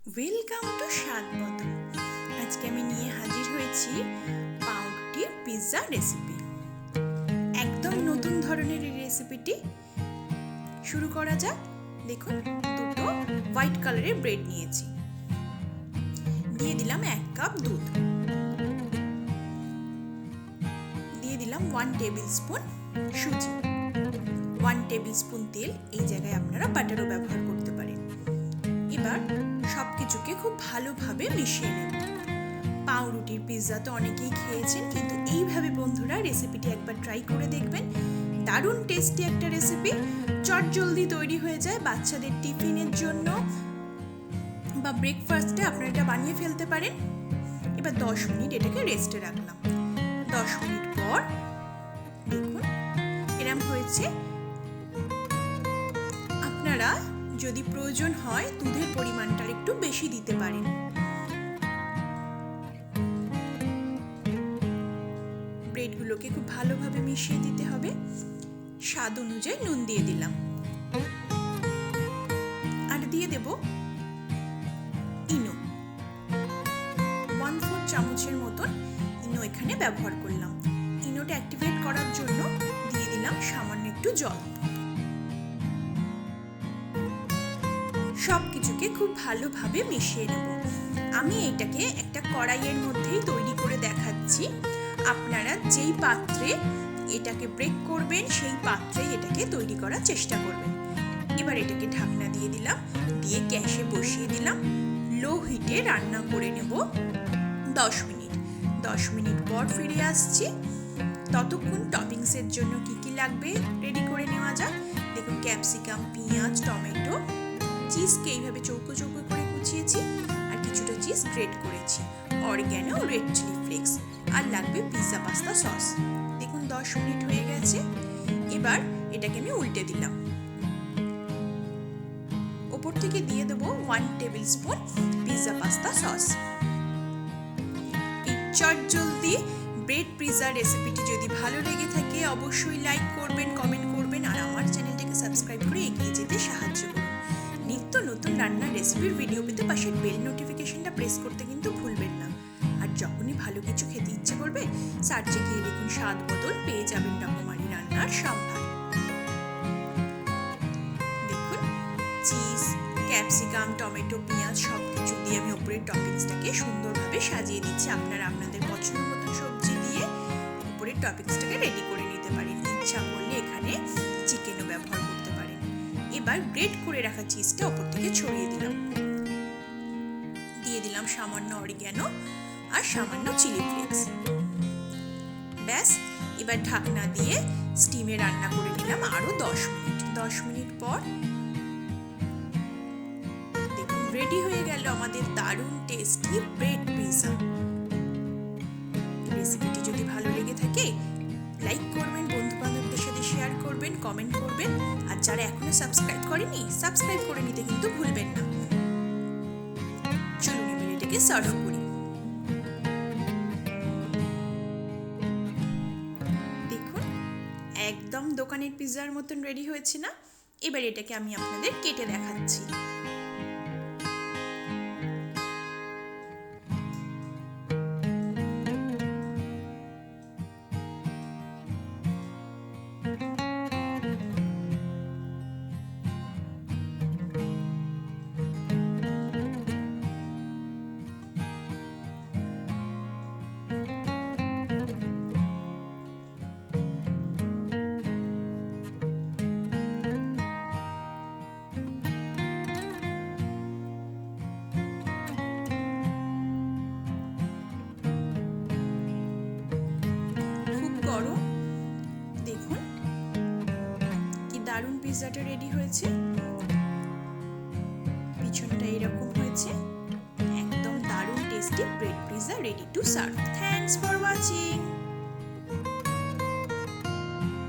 Welcome to স্বাদ বদল। আজকে আমি নিয়ে হাজির হয়েছি পাউরুটির পিৎজা রেসিপি। একদম নতুন ধরনের এই রেসিপিটি শুরু করা যাক। দেখুন, দুটো হোয়াইট কালারের ব্রেড নিয়েছি, দিয়ে দিলাম 1 কাপ দুধ, দিয়ে দিলাম 1 টেবিল স্পুন সুজি, 1 টেবিল স্পুন তেল, এই জায়গায় আপনারা বাটারও ব্যবহার করতে পারেন। এবার সবকিছুকে খুব ভালোভাবে মিশিয়ে নেব। পাউরুটির পিৎজা তো অনেকেই খেয়েছেন, কিন্তু এইভাবে বন্ধুরা রেসিপিটি একবার ট্রাই করে দেখবেন। দারুণ টেস্টি একটা রেসিপি, চটজলদি তৈরি হয়ে যায়। বাচ্চাদের টিফিনের জন্য বা ব্রেকফাস্টে আপনারা এটা বানিয়ে ফেলতে পারেন। এবার 10 মিনিট এটাকে রেস্টে রাখলাম। 10 মিনিট পর দেখুন এরকম হয়েছে। আপনারা যদি প্রয়োজন হয় দুধের পরিমাণটা একটু বেশি দিতে পারেন। ব্রেডগুলোকে খুব ভালোভাবে মিশিয়ে দিতে হবে। স্বাদ অনুযায়ী নুন দিয়ে দিলাম, আর দিয়ে দেব ইনো। 1/4 চামচের মতন ইনো এখানে ব্যবহার করলাম। ইনোটা অ্যাক্টিভেট করার জন্য দিয়ে দিলাম সামান্য একটু জল। সবকিছুকে খুব ভালোভাবে মিশিয়ে নেব। আমি এটাকে একটা কড়াইয়ের মধ্যেই তৈরি করে দেখাচ্ছি। আপনারা যেই পাত্রে এটাকে ব্রেক করবেন সেই পাত্রেই এটাকে তৈরি করার চেষ্টা করবেন। এবার এটাকে ঢাকনা দিয়ে দিলাম, দিয়ে গ্যাসে বসিয়ে দিলাম। লো হিটে রান্না করে নেব 10 মিনিট। 10 মিনিট পর ফিরে আসছি। ততক্ষণ টপিংসের জন্য কি কি লাগবে রেডি করে নেওয়া যাক। দেখুন, ক্যাপসিকাম, পেঁয়াজ, টমেটো, চিজকে এইভাবে চৌকো চৌকো করে কুচিয়েছি, আর কিছুটা চিজ গ্রেট করেছি, অরেগানো, রেড চিলি ফ্লেক্স, আর লাগবে পিৎজা পাস্তা সস। দেখুন 10 মিনিট হয়ে গেছে। এবার এটাকে আমি উল্টে দিলাম। ওপর থেকে দিয়ে দেবো 1 table spoon pizza pasta sauce. এই চটজলদি ব্রেড পিৎজা রেসিপিটি যদি ভালো লেগে থাকে অবশ্যই লাইক করবেন, কমেন্ট করবেন, আর আমার চ্যানেলটাকে সাবস্ক্রাইব করে এগিয়ে যেতে সাহায্য করুন। নিত্য নতুন রান্নার রেসিপির ভিডিও পেতে পাশের বেল নোটিফিকেশনটা প্রেস করতে কিন্তু ভুলবেন না। আর যখনই ভালো কিছু খেতে ইচ্ছে করবে সার্চে গিয়ে লিখুন স্বাদ বদল, পেয়ে যাবেন রকমারি রান্নার সম্ভার। দেখুন, চিজ, ক্যাপসিকাম, টমেটো, পেঁয়াজ সবকিছু দিয়ে আমি উপরের টপিংসটাকে সুন্দরভাবে সাজিয়ে দিচ্ছি। আপনারা আপনাদের পছন্দ মতো সবজি দিয়ে উপরের টপিংসটাকে রেডি করে নিতে পারেন। ইচ্ছা করলে এখানে চিকেনও ব্যবহার করতে পারেন। এবার গ্রেট করে রাখা চিজটা উপর থেকে ছড়িয়ে দিলাম, দিয়ে দিলাম সামান্য অরিগ্যানো আর সামান্য চিলি ফ্লেক্স। ব্যাস, এবার ঢাকনা দিয়ে স্টিমে রান্না করে নিলাম আরো 10 মিনিট। 10 মিনিট পর দেখুন রেডি হয়ে গেল আমাদের দারুণ টেস্টি ব্রেড পিৎজা। রেসিপিটি যদি ভালো লেগে থাকে লাইক করবেন, বন্ধু বান্ধবদের সাথে শেয়ার করবেন, কমেন্ট করবেন, আর যারা এখনো সাবস্ক্রাইব করেনি সাবস্ক্রাইব করে নিতে কিন্তু ভুলবেন না। চলুন এবার এটাকে সার্ভ করি। দেখুন একদম দোকানের পিৎজার মতন রেডি হয়েছে না? এবার এটাকে আমি আপনাদের কেটে দেখাচ্ছি। গরম, দেখুন কি দারুণ পিৎজাটা রেডি হয়েছে। পিছনটা এরকম হয়েছে। একদম দারুণ tasty bread pizza ready to serve. Thanks for watching.